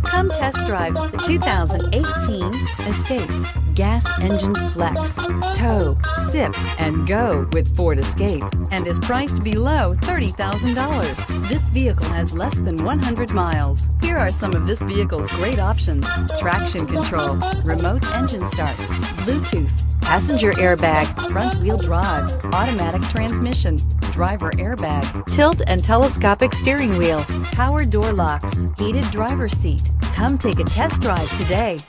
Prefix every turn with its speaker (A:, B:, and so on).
A: Come test drive the 2018 Escape. Gas engines flex, tow, sip, and go with Ford Escape, and is priced below $30,000. This vehicle has less than 100 miles. Here are some of this vehicle's great options: traction control, remote engine start, Bluetooth, passenger airbag, front wheel drive, automatic transmission, driver airbag, tilt and telescopic steering wheel, power door locks, heated driver's seat. Come take a test drive today.